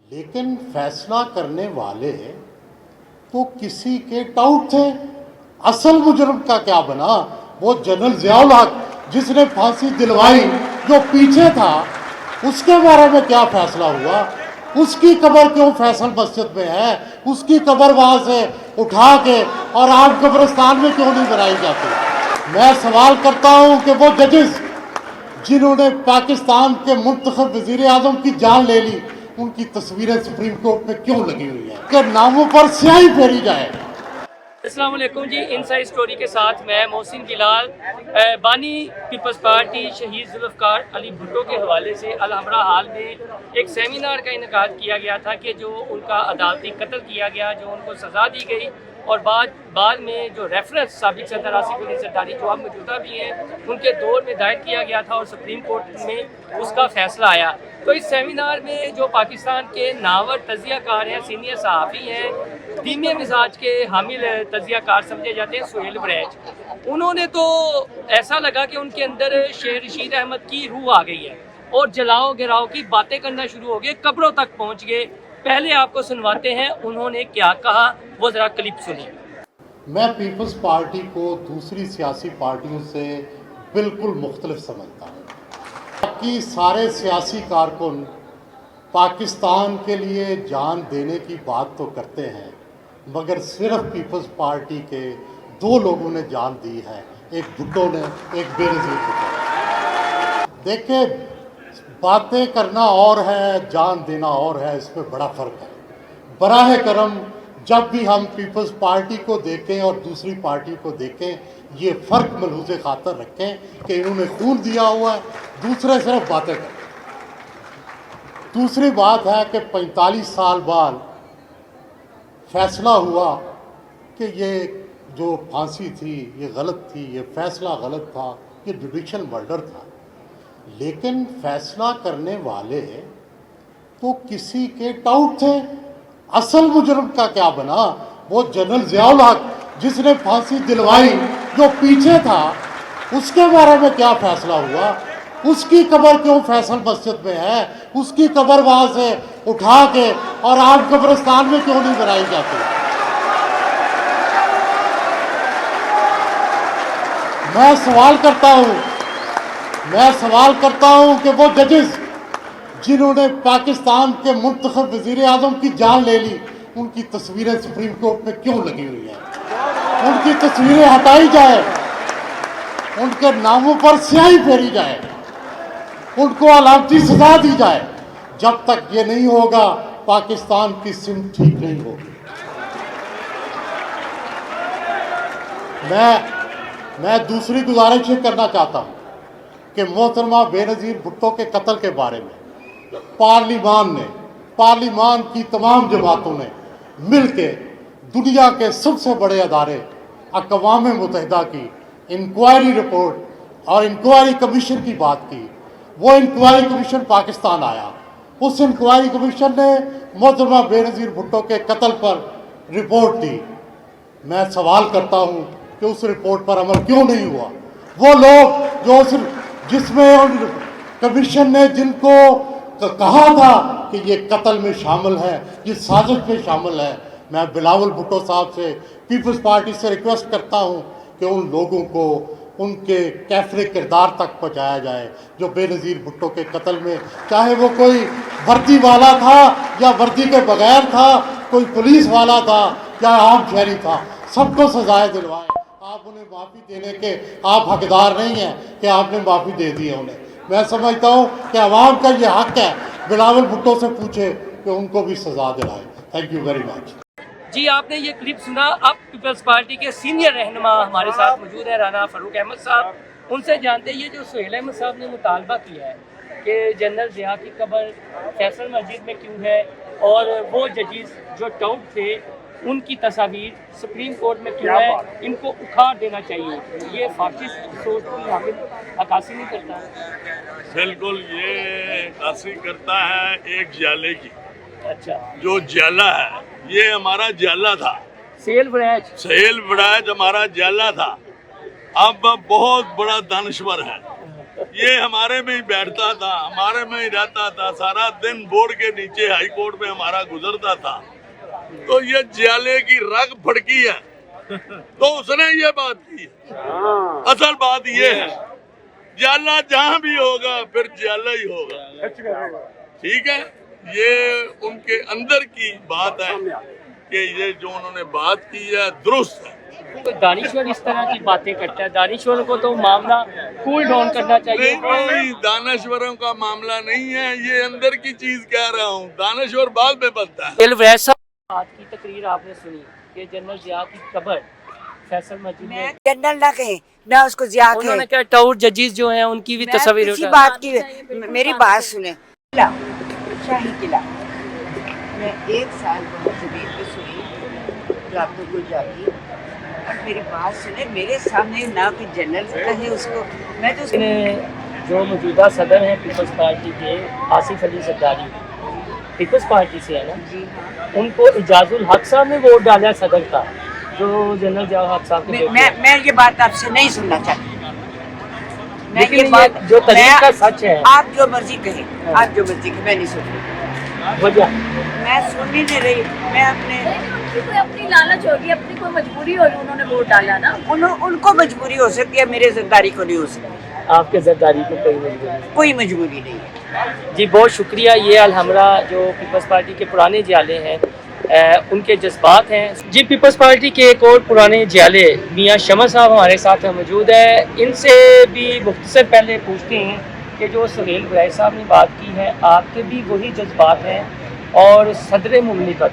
लेकिन फैसला करने वाले तो किसी के टाउट थे। असल मुजरम का क्या बना? वो जनरल ज़ियाउल हक जिसने फांसी दिलवाई, जो पीछे था, उसके बारे में क्या फैसला हुआ? उसकी कब्र क्यों फैसल मस्जिद में है? उसकी कब्र वहाँ से उठा के और आम कब्रिस्तान में क्यों नहीं बनाई जाती? मैं सवाल करता हूँ कि वो जजेस जिन्होंने पाकिस्तान के मुंतखब वज़ीर आज़म की जान ले ली, उनकी तस्वीरें सुप्रीम कोर्ट में क्यों लगी हुई हैं कि नामों पर स्याही फेरी जाए? अस्सलाम वालेकुम जी। इनसाइड स्टोरी के साथ मैं मोहसिन गिलाल, बानी पीपल्स पार्टी शहीद जुल्फ़िकार अली भुट्टो के हवाले से अल हमरा हाल में एक सेमिनार का इनेकाद किया गया था कि जो उनका अदालती कत्ल किया गया, जो उनको सज़ा दी गई और बाद में जो रेफरेंस साबिक सदर आसिफ अली ज़रदारी जो अब मौजूदा भी हैं उनके दौर में दायर किया गया था और सुप्रीम कोर्ट में उसका फ़ैसला आया। तो इस सेमिनार में जो पाकिस्तान के नावर तजियाकार हैं, सीनियर सहाफ़ी हैं, धीमे मिजाज के हामिल तजियाकार समझे जाते हैं, सुहेल वरैच, उन्होंने तो ऐसा लगा कि उनके अंदर शेर रशीद अहमद की रूह आ गई है और जलाओ गिराओ की बातें करना शुरू हो गए, कब्रों तक पहुंच गए। पहले आपको सुनवाते हैं उन्होंने क्या कहा, वो ज़रा क्लिप सुनिए। मैं पीपल्स पार्टी को दूसरी सियासी पार्टियों से बिल्कुल मुख्तलिफ समझता हूँ। बाकी सारे सियासी कारकुन पाकिस्तान के लिए जान देने की बात तो करते हैं, मगर सिर्फ पीपल्स पार्टी के दो लोगों ने जान दी है, एक भुट्टो ने, एक बेनज़ीर भुट्टो। देखिए, बातें करना और है, जान देना और है, इसमें बड़ा फ़र्क है। बराह करम जब भी हम पीपल्स पार्टी को देखें और दूसरी पार्टी को देखें, ये फ़र्क मलहूज़ ख़ातर रखें कि इन्होंने खून दिया हुआ है, दूसरे सिर्फ बातें करें। दूसरी बात है कि 45 साल बाद फैसला हुआ कि ये जो फांसी थी ये गलत थी, ये फैसला गलत था, ये जुडिशल मर्डर था। लेकिन फैसला करने वाले तो किसी के टाउट थे। असल मुजरम का क्या बना? वो जनरल ज़ियाउल हक जिसने फांसी दिलवाई, जो पीछे था, उसके बारे में क्या फैसला हुआ? उसकी कब्र क्यों फैसल मस्जिद में है? उसकी कब्र वहाँ से उठा के और आम कब्रिस्तान में क्यों नहीं बनाई जाती? मैं सवाल करता हूँ कि वो जजेस जिन्होंने पाकिस्तान के मुंतखब वज़ीर आज़म की जान ले ली, उनकी तस्वीरें सुप्रीम कोर्ट में क्यों लगी हुई हैं? उनकी तस्वीरें हटाई जाए, उनके नामों पर स्याही फेरी जाए, उनको अलामती सजा दी जाए। जब तक ये नहीं होगा, पाकिस्तान की सिमत ठीक नहीं होगी। मैं दूसरी गुजारिश करना चाहता हूँ कि मोहतरमा बेनज़ीर भुट्टो के कत्ल के बारे में पार्लिमान की तमाम जमातों ने मिल के दुनिया के सबसे बड़े अदारे अक़वाम मुत्तहिदा की इंक्वायरी रिपोर्ट और इंक्वायरी कमीशन की बात की। वो इंक्वायरी कमीशन पाकिस्तान आया, उस इंक्वायरी कमीशन ने मोहतरमा बेनज़ीर भुट्टो के कत्ल पर रिपोर्ट दी। मैं सवाल करता हूँ कि उस रिपोर्ट पर अमल क्यों नहीं हुआ? वो लोग जो जिसमें कमीशन ने जिनको कहा था कि ये कत्ल में शामिल है, ये साजिश में शामिल है, मैं बिलावल भुट्टो साहब से, पीपल्स पार्टी से रिक्वेस्ट करता हूँ कि उन लोगों को उनके कैफरे किरदार तक पहुँचाया जाए जो बेनज़ीर भुट्टो के कत्ल में, चाहे वो कोई वर्दी वाला था या वर्दी के बगैर था, कोई पुलिस वाला था या आम शहरी था, सबको सजाएं दिलवाएं। आप उन्हें माफ़ी देने के आप हकदार नहीं हैं कि आपने माफ़ी दे दी है उन्हें। मैं समझता हूँ कि आवाम का ये हक है, बिलावल भुट्टो से पूछे कि उनको भी सज़ा दिलाए। Thank you very much. जी, आपने ये क्लिप सुना। अब पीपल्स पार्टी के सीनियर रहनुमा हमारे साथ मौजूद है, राना फ़ारूक अहमद साहब। उनसे जानते हैं ये जो सुहेल अहमद साहब ने मुतालबा किया है कि जनरल ज़िया की कब्र फैसल मस्जिद में क्यों है और वो जजेस जो टाउट थे उनकी तस्वीर सुप्रीम कोर्ट में क्यों है, इनको उखाड़ देना चाहिए, ये फाशिस्ट सोच की हामिल अक्कासी नहीं करता? बिल्कुल, ये अक्कासी करता है एक जाले की। अच्छा, जो जाला है ये हमारा जाला था, सेल वरैच हमारा जाला था, अब बहुत बड़ा दानश्वर है। ये हमारे में ही बैठता था, हमारे में ही रहता था, सारा दिन बोर्ड के नीचे हाई कोर्ट में हमारा गुजरता था। तो ये जियाले की रग फड़की है तो उसने ये बात की है। असल बात ये है, जियाला जहां भी होगा फिर जियाला ही होगा, ठीक है। ये उनके अंदर की बात है कि ये जो उन्होंने बात की है दुरुस्त है। तो दानिश्वर इस तरह की बातें करता है, दानिश्वर को तो मामला कूल डाउन करना चाहिए। नहीं, दानश्वरों का मामला नहीं है, ये अंदर की चीज कह रहा हूँ, दानश्वर बाद में बनता है। वैसा आज की तकरीर आपने सुनी कि जनरल जिया की कब्र फैसल मस्जिद में, जनरल ना कहे ना उसको जिया उन्होंने कहे। क्या टाउर जजेस जो हैं उनकी भी मैं तस्वीर किसी बात की, मेरी बात सुने। किला, शाही किला, मैं 1 साल बहुत जमीन पे सोई, रातों को जागी, और मेरी बात सुने, मेरे सामने ना कोई जनरल कहे उसको, मैं तो जो मौजूदा सदर हैं पीपल्स पार्टी के आसिफ अली जरदारी, पीपल्स पार्टी से है ना, जी हाँ। उनको इजाजुल हक साहब ने वोट डाला सदर का, जो जनरल जिया हक साहब के बेटे हैं। मैं ये बात आपसे नहीं सुनना चाहती। मैं लेकिन ये बात जो तरीका सच है, आप जो मर्जी कहे, आप जो मर्जी कहे, मैं नहीं सुन रही, वजह मैं सुन ही नहीं रही। मैं अपने उनकी कोई अपनी लालच होगी, अपनी कोई मजबूरी होगी, उन्होंने वोट डाला ना। उनको मजबूरी हो सकती है, मेरे जरदारी को नहीं हो सकती। आपके जरदारी को कोई मजबूरी नहीं। कोई मजबूरी नहीं है। जी बहुत शुक्रिया। ये अलहमरा जो पीपल्स पार्टी के पुराने जियाले हैं, उनके जज्बात हैं। जी पीपल्स पार्टी के एक और पुराने जियाले मियाँ शमा साहब हमारे साथ मौजूद है। इनसे भी मुख्तसर पहले पूछते हैं कि जो सुहेल वैस साहब ने बात की है, आपके भी वही जज्बात हैं और सदर मुमलिकत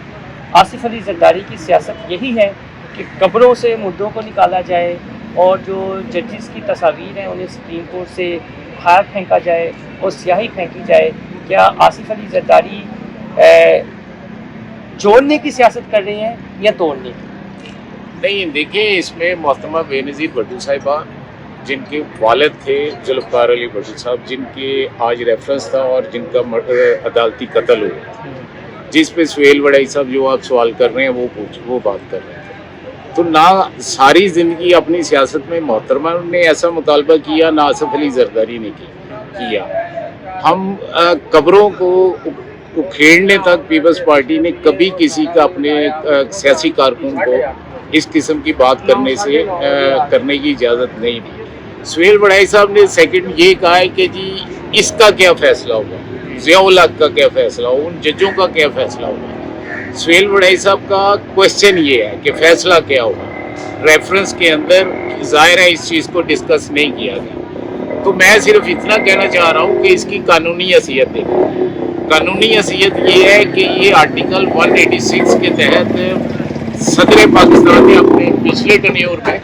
आसिफ अली जरदारी की सियासत यही है कि कब्रों से मुर्दों को निकाला जाए और जो जजेस की तस्वीर हैं उन्हें सुप्रीम कोर्ट से बाहर फेंका जाए और स्याही फेंकी जाए। क्या आसिफ अली जरदारी जोड़ने की सियासत कर रहे हैं या तोड़ने की? नहीं, देखिए इसमें मोहतरमा बेनज़ीर भट्टू साहिबा, जिनके वालिद थे जुल्फ़कार अली भट्टू साहब, जिनके आज रेफरेंस था और जिनका अदालती कत्ल हुआ, जिस पे सुहेल वड़ाई साहब जो आप सवाल कर रहे हैं वो बात कर रहे थे। तो ना सारी ज़िंदगी अपनी सियासत में मोहतरमा ने ऐसा मुतालबा किया, ना आसिफ अली जरदारी ने किया। हम कब्रों को उखेड़ने तक पीपल्स पार्टी ने कभी किसी का अपने सियासी कारकुन को इस किस्म की बात करने की इजाज़त नहीं दी। सुहेल वड़ाई साहब ने सेकंड ये कहा है कि जी इसका क्या फैसला होगा, ज़ियाउल हक का क्या फैसला होगा, उन जजों का क्या फैसला होगा। सुहेल वड़ाई साहब का क्वेश्चन ये है कि फैसला क्या होगा। रेफरेंस के अंदर ज़ाहिर है इस चीज़ को डिस्कस नहीं किया गया। तो मैं सिर्फ इतना कहना चाह रहा हूँ कि इसकी कानूनी हैसियत देखो। कानूनी हैसियत ये है कि ये आर्टिकल 186 के तहत सदर पाकिस्तान ने अपने पिछले टर्न्योर में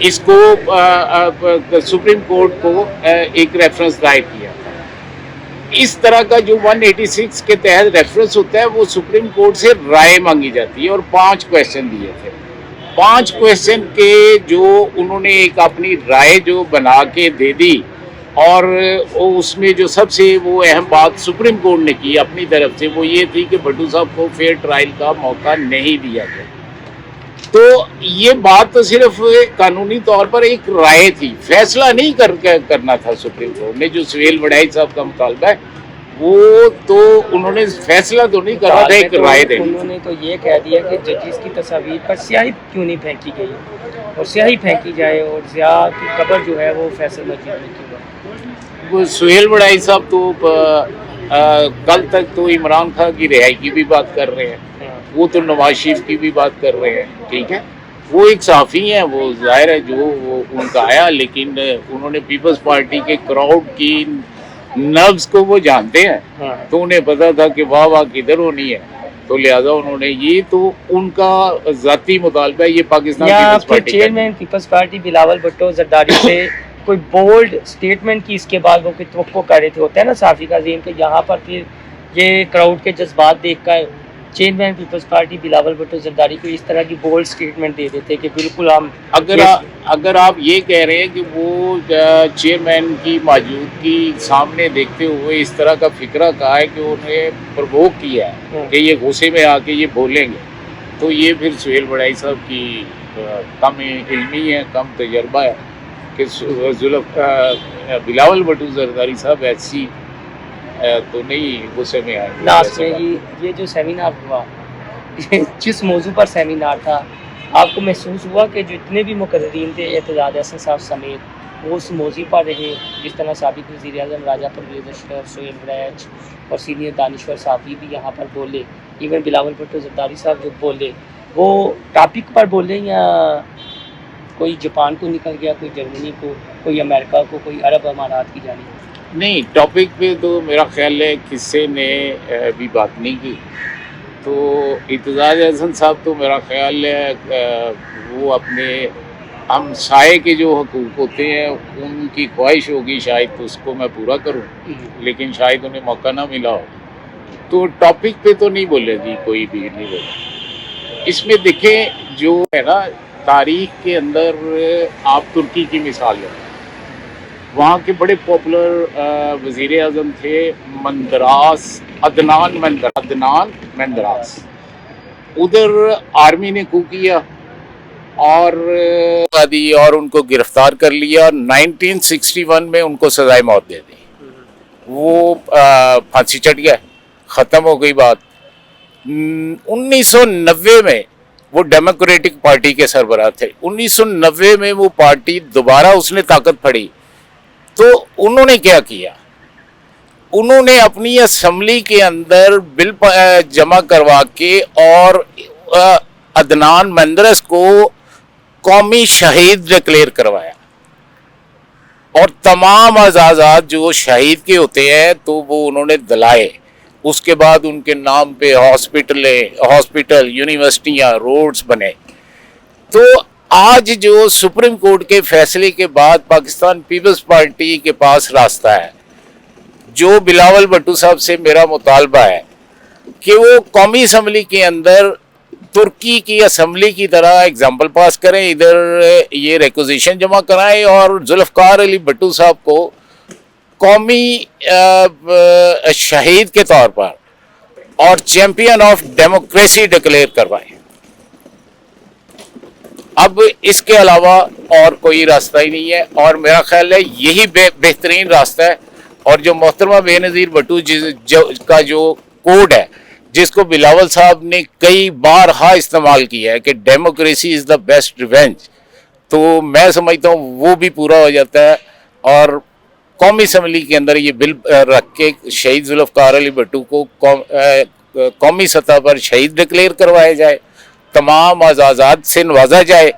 इसको सुप्रीम कोर्ट को एक रेफरेंस दायर किया। इस तरह का जो 186 के तहत रेफरेंस होता है वो सुप्रीम कोर्ट से राय मांगी जाती है और 5 क्वेश्चन दिए थे। 5 क्वेश्चन के जो उन्होंने एक अपनी राय जो बना के दे दी और उसमें जो सबसे वो अहम बात सुप्रीम कोर्ट ने की अपनी तरफ से वो ये थी कि भट्टू साहब को फेयर ट्रायल का मौका नहीं दिया गया। तो ये बात तो सिर्फ कानूनी तौर पर एक राय थी, फैसला नहीं करना था सुप्रीम कोर्ट ने। जो सुहेल वड़ाई साहब का मुतालबा है वो तो उन्होंने फैसला तो नहीं करा था, एक राय देनी। उन्होंने तो ये कह दिया कि जजेस की तस्वीर पर स्याही क्यों नहीं फेंकी गई और स्याही फेंकी जाए और ज़िया की कब्र जो है वो फैसल मस्जिद में क्यों। वो सुहेल वड़ाई साहब तो कल तक तो इमरान खान की रिहाई की भी बात कर रहे हैं, वो तो नवाज शरीफ की भी बात कर रहे हैं, ठीक है। वो एक सहाफ़ी हैं, वो ज़ाहिर है जो वो उनका आया, लेकिन उन्होंने पीपल्स पार्टी के क्राउड की नब्ज़ को वो जानते हैं। तो उन्हें पता था कि वाह वाह किधर होनी है, तो लिहाजा उन्होंने ये तो उनका ज़ाती मुतालबा है। ये Pakistan Peoples Party chairman Peoples Party Bilawal Bhutto Zardari से कोई बोल्ड स्टेटमेंट की इसके बाद वो तवक्को कर रहे थे, होता है ना साफ़ी का ज़ीम के यहाँ पर फिर ये क्राउड के जज्बात देख कर chairman Peoples Party Bilawal Bhutto Zardari को इस तरह की बोल्ड स्टेटमेंट दे देते कि बिल्कुल हम अगर आप ये कह रहे हैं कि वो चेयरमैन की मौजूदगी सामने देखते हुए इस तरह का फिक्रा कहा है कि उन्हें प्रवोक किया है कि ये गुस्से में आके ये बोलेंगे, तो ये फिर सुहेल वड़ाई साहब की कम इल्मी है, कम तजर्बा है کہ بلاول بھٹو زرداری صاحب ایسی تو نہیں غصے میں آئے. لاسٹ میں یہ جو سیمینار ہوا جس موضوع پر سیمینار تھا آپ کو محسوس ہوا کہ جو اتنے بھی مقررین تھے اعتزاز احسن صاحب سمیت وہ اس موضوع پر رہے، جس طرح سابق وزیر اعظم راجہ پرویز اشرف، سہیل وریچ اور سینئر دانشور صافی بھی یہاں پر بولے، ایون بلاول بھٹو زرداری صاحب جو بولے وہ ٹاپک پر بولے یا کوئی جاپان کو نکل گیا، کوئی جرمنی کو، کوئی امریکہ کو، کوئی عرب امارات کی جانب؟ نہیں، ٹاپک پہ تو میرا خیال ہے کسی نے بھی بات نہیں کی. تو اعتزاز احسن صاحب تو میرا خیال ہے وہ اپنے ہم سائے کے جو حقوق ہوتے ہیں ان کی خواہش ہوگی شاید تو اس کو میں پورا کروں، لیکن شاید انہیں موقع نہ ملا ہو. تو ٹاپک پہ تو نہیں بولے جی، کوئی بھی نہیں بولے. اس میں دیکھیں جو ہے نا تاریخ کے اندر آپ ترکی کی مثال لیں، وہاں کے بڑے پاپولر وزیر اعظم تھے مندراس، عدنان مندراس. ادھر آرمی نے کو کیا اور ان کو گرفتار کر لیا. 1961 میں ان کو سزائے موت دے دی. وہ پھانسی چڑھ گیا، ختم ہو گئی بات. 1990 میں وہ ڈیموکریٹک پارٹی کے سربراہ تھے. 1990 میں وہ پارٹی دوبارہ اس نے طاقت پھڑی تو انہوں نے کیا کیا، انہوں نے اپنی اسمبلی کے اندر بل جمع کروا کے اور عدنان مندرس کو قومی شہید ڈکلیئر کروایا. اور تمام اعزازات جو شہید کے ہوتے ہیں تو وہ انہوں نے دلائے. اس کے بعد ان کے نام پہ ہاسپٹل، یونیورسٹیاں، روڈز بنے. تو آج جو سپریم کورٹ کے فیصلے کے بعد پاکستان پیپلز پارٹی کے پاس راستہ ہے، جو بلاول بھٹو صاحب سے میرا مطالبہ ہے کہ وہ قومی اسمبلی کے اندر ترکی کی اسمبلی کی طرح ایگزامپل پاس کریں، ادھر یہ ریکوزیشن جمع کرائیں اور ذوالفقار علی بھٹو صاحب کو قومی شہید کے طور پر اور چیمپئن آف ڈیموکریسی ڈکلیئر کروائیں. اب اس کے علاوہ اور کوئی راستہ ہی نہیں ہے، اور میرا خیال ہے یہی بہترین راستہ ہے. اور جو محترمہ بے نظیر بھٹو کا جو کوڈ ہے جس کو بلاول صاحب نے کئی بارہا استعمال کیا ہے کہ democracy is the best revenge, تو میں سمجھتا ہوں وہ بھی پورا ہو جاتا ہے. اور قومی اسمبلی کے اندر یہ بل رکھ کے شہید ذوالفقار علی بھٹو کو قومی سطح پر شہید ڈکلیئر کروایا جائے، تمام اعزازات سے نوازا جائے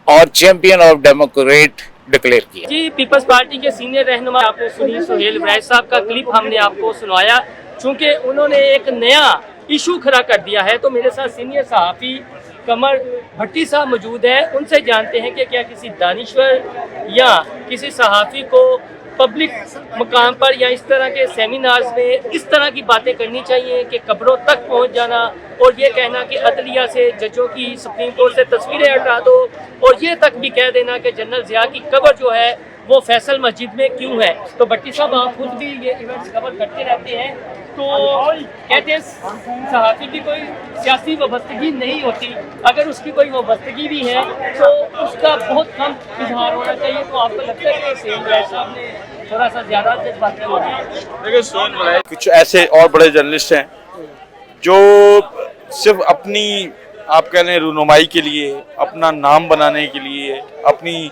اور چیمپئن آف ڈیموکریٹ ڈکلیئر کیا. جی، پیپلز پارٹی کے سینئر رہنما آپ نے سنی سہیل وریچ صاحب کا کلپ ہم نے آپ کو سنوایا. چونکہ انہوں نے ایک نیا ایشو کھڑا کر دیا ہے تو میرے ساتھ سینئر صحافی قمر بھٹی صاحب موجود ہیں. ان سے جانتے ہیں کہ کیا کسی دانشور یا کسی صحافی کو پبلک مقام پر یا اس طرح کے سیمینارز میں اس طرح کی باتیں کرنی چاہیے کہ قبروں تک پہنچ جانا اور یہ کہنا کہ عدلیہ سے، ججوں کی، سپریم کورٹ سے تصویریں ہٹا دو، اور یہ تک بھی کہہ دینا کہ جنرل ضیاء کی قبر جو ہے وہ فیصل مسجد میں کیوں ہے. تو بھٹی صاحب آپ خود بھی یہ ایونٹس کور کرتے رہتے ہیں، تو کہتے ہیں صحافی کی کوئی سیاسی وابستگی نہیں ہوتی، اگر اس کی کوئی وابستگی بھی ہے تو اس کا بہت کم اظہار ہونا چاہیے. تو آپ کو لگتا ہے کہ سہیل وریچ صاحب نے تھوڑا سا زیادہ جذباتی ہو گیا؟ دیکھیں سہیل وریچ کچھ ایسے اور بڑے جرنلسٹ ہیں جو صرف اپنی آپ کہہ لیں رونمائی کے لیے، اپنا نام بنانے کے لیے، اپنی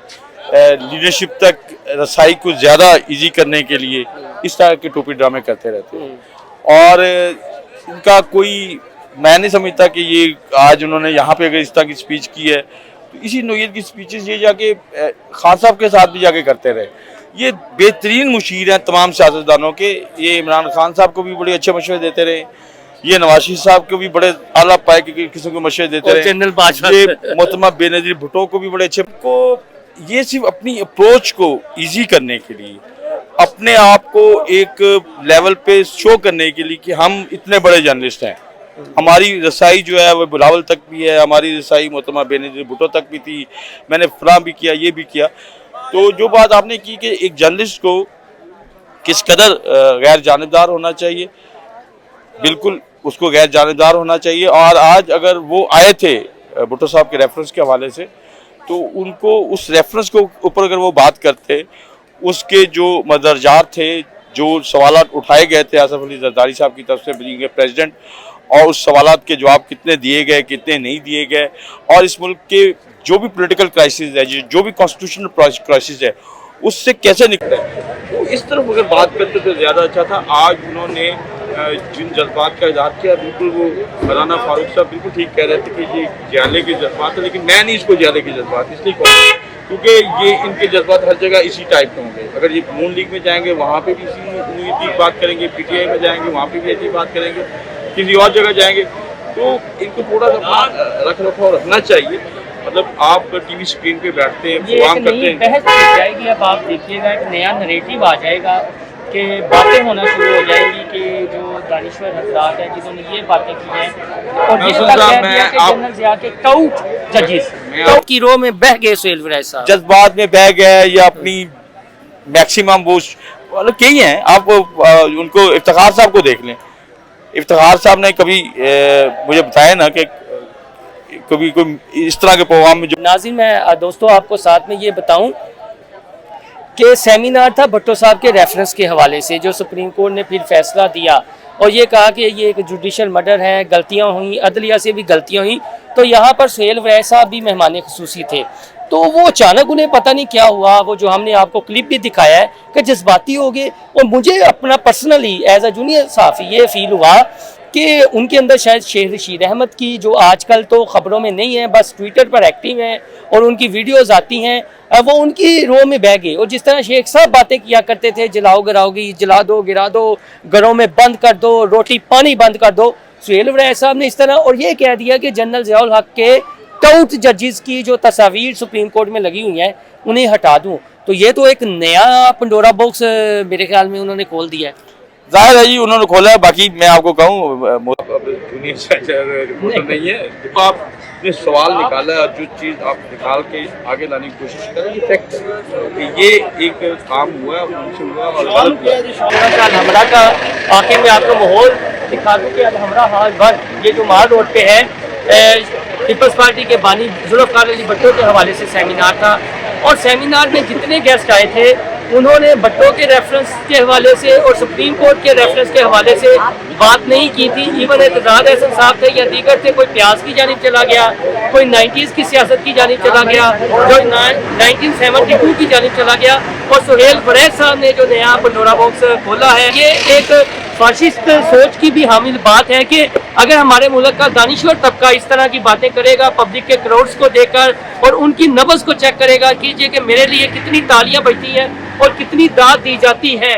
لیڈرشپ تک رسائی کو زیادہ ایزی کرنے کے لیے اس طرح کے ٹوپی ڈرامے کرتے رہتے ہیں. اور ان کا کوئی، میں نہیں سمجھتا کہ یہ آج انہوں نے یہاں پہ اگر اس طرح کی سپیچ کی ہے تو اسی نوعیت کی سپیچز یہ جا کے خان صاحب کے ساتھ بھی جا کے کرتے رہے. یہ بہترین مشیر ہیں تمام سیاستدانوں کے. یہ عمران خان صاحب کو بھی بڑے اچھے مشورے دیتے رہے، یہ نواز شریف صاحب کو بھی بڑے اعلیٰ پائے کے قسم کے مشورے دیتے رہے، یہ محترمہ بے نظیر بھٹو کو بھی بڑے اچھے کو. یہ صرف اپنی اپروچ کو ایزی کرنے کے لیے، اپنے آپ کو ایک لیول پہ شو کرنے کے لیے کہ ہم اتنے بڑے جرنلسٹ ہیں، ہماری رسائی جو ہے وہ بلاول تک بھی ہے، ہماری رسائی محترمہ بے نظیر بھٹو تک بھی تھی، میں نے فلاں بھی کیا، یہ بھی کیا. تو جو بات آپ نے کی کہ ایک جرنلسٹ کو کس قدر غیر جانبدار ہونا چاہیے، بالکل اس کو غیر جانبدار ہونا چاہیے. اور آج اگر وہ آئے تھے بھٹو صاحب کے ریفرنس کے حوالے سے तो उनको उस रेफरेंस के ऊपर अगर वो बात करते, उसके जो मदरजात थे, जो सवालात उठाए गए थे आसफ अली जरदारी साहब की तरफ से बीइंग प्रेसिडेंट, और उस सवालात के जवाब कितने दिए गए, कितने नहीं दिए गए, और इस मुल्क के जो भी पॉलिटिकल क्राइसिस है, जो भी कॉन्स्टिट्यूशनल क्राइसिस है, उससे कैसे निकले, तो इस तरफ अगर बात करते तो ज़्यादा अच्छा था। आज उन्होंने जिन जज्बात का इजहार किया, बिल्कुल वो मौलाना फारूक साहब बिल्कुल ठीक कह रहे थे कि ये जियाले के जज्बात है, लेकिन मैं नहीं इसको जियाले के जज्बात इसलिए कहूँगा क्योंकि ये इनके जज्बात हर जगह इसी टाइप के होंगे। अगर ये नून लीग में जाएंगे वहाँ पे भी इसी बात करेंगे, पीटीआई में जाएंगे वहाँ पे भी ऐसी बात करेंगे, किसी और जगह जाएंगे, तो इनको थोड़ा सा रख रखाव रखना चाहिए। मतलब आप टीवी स्क्रीन पे बैठते हैं, प्रोग्राम करते हैं, बहस की जाएगी। अब आप देखिएगा एक नया नरेटिव आ जाएगा कि बातें होना शुरू हो जाएंगी कि जो दानिश्वर हजरात हैं जिन्होंने ये बातें की हैं, और जिस तक कह दिया कि जनरल ज़िया के टाउट जजेस की रो में बह गए सुहेल वरैज साहब, जज्बात में बह गए या अपनी मैक्सिमम वो मतलब कई हैं। आप उनको इफ्तिखार साहब को देख लें, इफ्तिखार साहब ने कभी मुझे बताया ना कि कभी कोई इस तरह के प्रोग्राम में जो नाज़रीन मैं दोस्तों आपको साथ में ये बताऊं कि सेमिनार था भट्टो साहब के रेफरेंस के हवाले से, जो सुप्रीम कोर्ट ने फिर फैसला दिया और ये कहा कि ये एक जुडिशल मर्डर है, गलतियां हुई, अदलिया से भी गलतियां हुई। तो यहाँ पर सुहेल वरैज साहब भी मेहमान खुसूसी थे, तो वो अचानक उन्हें पता नहीं क्या हुआ, वो जो हमने आपको क्लिप भी दिखाया है कि जज्बाती हो गए। और मुझे अपना पर्सनली एज अ जूनियर सहाफ़ी ये फील हुआ कि उनके अंदर शायद शेख रशीद अहमद की, जो आजकल तो ख़बरों में नहीं है, बस ट्विटर पर एक्टिव हैं और उनकी वीडियोस आती हैं, वो उनकी रो में बह गए। और जिस तरह शेख साहब बातें किया करते थे, जलाओ गिराओगी, जला दो गिरा दो, घरों में बंद कर दो, रोटी पानी बंद कर दो, सुहेल वरैज साहब ने इस तरह और ये कह दिया कि जनरल ज़ियाउल हक के टाउट जजेस की जो तस्वीर सुप्रीम कोर्ट में लगी हुई हैं उन्हें हटा दूं। तो ये तो एक नया पंडोरा बॉक्स मेरे ख्याल में उन्होंने खोल दिया है। जाहिर है जी उन्होंने खोला है। बाकी मैं आपको कहूँ जूनियर रिपोर्टर नहीं है, देखो आपने सवाल निकाला है और जो चीज़ आप निकाल के आगे लाने की कोशिश करें, ये फैक्ट है, ये एक काम हुआ है, उनसे हुआ और गलत हुआ। अलहमरा का आखिर में आपको माहौल दिखा दूँ कि अलहमरा हाल भर ये जो माल रोड पे है, पीपल्स पार्टी के बानी जुल्फ़िकार अली भट्टो के हवाले से सेमिनार था और सेमिनार में जितने गेस्ट आए थे उन्होंने भट्टो के रेफरेंस के हवाले से और सुप्रीम कोर्ट के रेफरेंस के हवाले से बात नहीं की थी। इवन एतजाज अहसन साहब थे या दीगर थे, कोई प्याज की जानिब चला गया, कोई 90s की सियासत की जानिब चला गया, जो 1972 की जानिब चला गया। और सुहेल वरैज साहब ने जो नया पंडोरा बॉक्स खोला है, ये एक फाशिस्ट सोच की भी हामिल बात है कि अगर हमारे मुल्क का दानिश्वर तबका इस तरह की बातें करेगा, पब्लिक के क्राउड्स को देखकर और उनकी नब्ज़ को चेक करेगा, कीजिए कि मेरे लिए कितनी तालियां बजती हैं और कितनी दाद दी जाती है।